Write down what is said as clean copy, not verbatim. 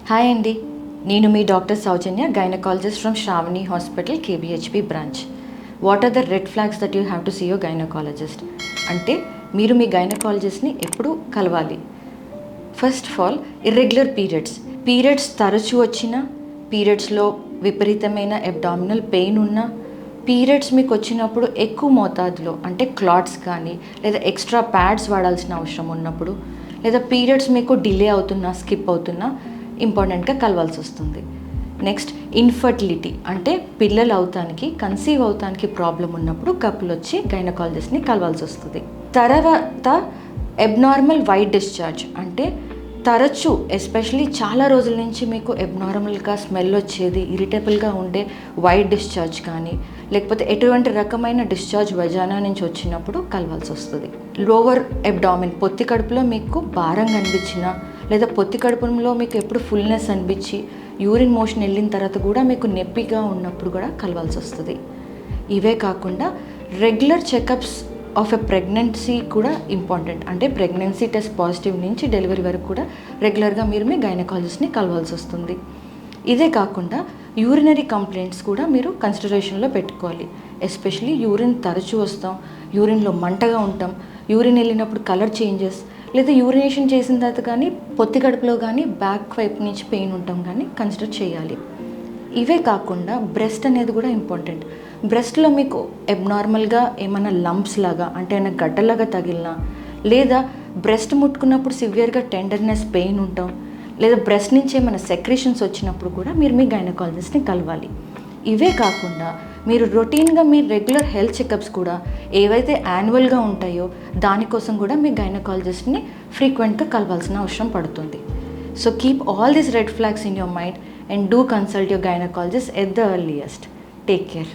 Hi అండి, నేను మీ doctor Soujanya, gynaecologist from Shravani hospital KBHP branch. What are the red flags that you have to see your gynaecologist? అంటే మీరు మీ గైనకాలజిస్ట్ని ఎప్పుడు కలవాలి. First of all, irregular periods తరచూ వచ్చిన, పీరియడ్స్లో విపరీతమైన అబ్డామినల్ పెయిన్ ఉన్న, పీరియడ్స్ మీకు వచ్చినప్పుడు ఎక్కువ మోతాదులో అంటే క్లాట్స్ కానీ లేదా ఎక్స్ట్రా ప్యాడ్స్ వాడాల్సిన అవసరం ఉన్నప్పుడు, లేదా పీరియడ్స్ మీకు డిలే అవుతున్నా, స్కిప్ అవుతున్నా ఇంపార్టెంట్గా కలవాల్సి వస్తుంది. నెక్స్ట్, ఇన్ఫర్టిలిటీ అంటే పిల్లలు అవుతానికి, కన్సీవ్ అవుతానికి ప్రాబ్లం ఉన్నప్పుడు కపుల్ వచ్చి గైనకాలజిస్ట్ని కలవాల్సి వస్తుంది. తర్వాత అబ్నార్మల్ వైట్ డిశ్చార్జ్ అంటే తరచూ, ఎస్పెషలీ చాలా రోజుల నుంచి మీకు అబ్నార్మల్గా స్మెల్ వచ్చేది, ఇరిటబుల్గా ఉండే వైట్ డిశ్చార్జ్ కానీ లేకపోతే ఎటువంటి రకమైన డిశ్చార్జ్ వజానా నుంచి వచ్చినప్పుడు కలవాల్సి వస్తుంది. లోవర్ అబ్డామిన్, పొత్తి కడుపులో మీకు భారంగా అనిపించిన లేదా పొత్తి కడుపులో మీకు ఎప్పుడు ఫుల్నెస్ అనిపించి యూరిన్ మోషన్ వెళ్ళిన తర్వాత కూడా మీకు నొప్పిగా ఉన్నప్పుడు కూడా కలవాల్సి వస్తుంది. ఇవే కాకుండా regular checkups of a pregnancy కూడా ఇంపార్టెంట్. అంటే ప్రెగ్నెన్సీ టెస్ట్ పాజిటివ్ నుంచి డెలివరీ వరకు కూడా రెగ్యులర్గా మీరు మీ గైనకాలజిస్ట్ని కలవాల్సి వస్తుంది. ఇదే కాకుండా యూరినరీ కంప్లైంట్స్ కూడా మీరు కన్సిడరేషన్లో పెట్టుకోవాలి. ఎస్పెషలీ యూరిన్ తరచూ వస్తాం, యూరిన్లో మంటగా ఉంటాం, యూరిన్ వెళ్ళినప్పుడు కలర్ చేంజెస్, లేదా యూరినేషన్ చేసిన తర్వాత కానీ పొత్తి కడుపులో కానీ బ్యాక్ వైపు నుంచి పెయిన్ ఉంటాం కానీ కన్సిడర్ చేయాలి. ఇవే కాకుండా బ్రెస్ట్ అనేది కూడా ఇంపార్టెంట్. బ్రెస్ట్లో మీకు అబ్నార్మల్గా ఏమైనా లంప్స్ లాగా అంటే ఏమైనా గడ్డలాగా తగిలినా, లేదా బ్రెస్ట్ ముట్టుకున్నప్పుడు సివియర్గా టెండర్నెస్ పెయిన్ ఉంటాం, లేదా బ్రెస్ట్ నుంచి ఏమైనా సెక్రేషన్స్ వచ్చినప్పుడు కూడా మీరు మీ గైనకాలజిస్ట్ని కలవాలి. ఇవే కాకుండా మీరు రొటీన్గా మీ రెగ్యులర్ హెల్త్ చెకప్స్ కూడా ఏవైతే యాన్యువల్గా ఉంటాయో దానికోసం కూడా మీ గైనకాలజిస్ట్ని ఫ్రీక్వెంట్గా కలవాల్సిన అవసరం పడుతుంది. So keep all these red flags in your mind and do consult your gynecologist at the earliest. Take care.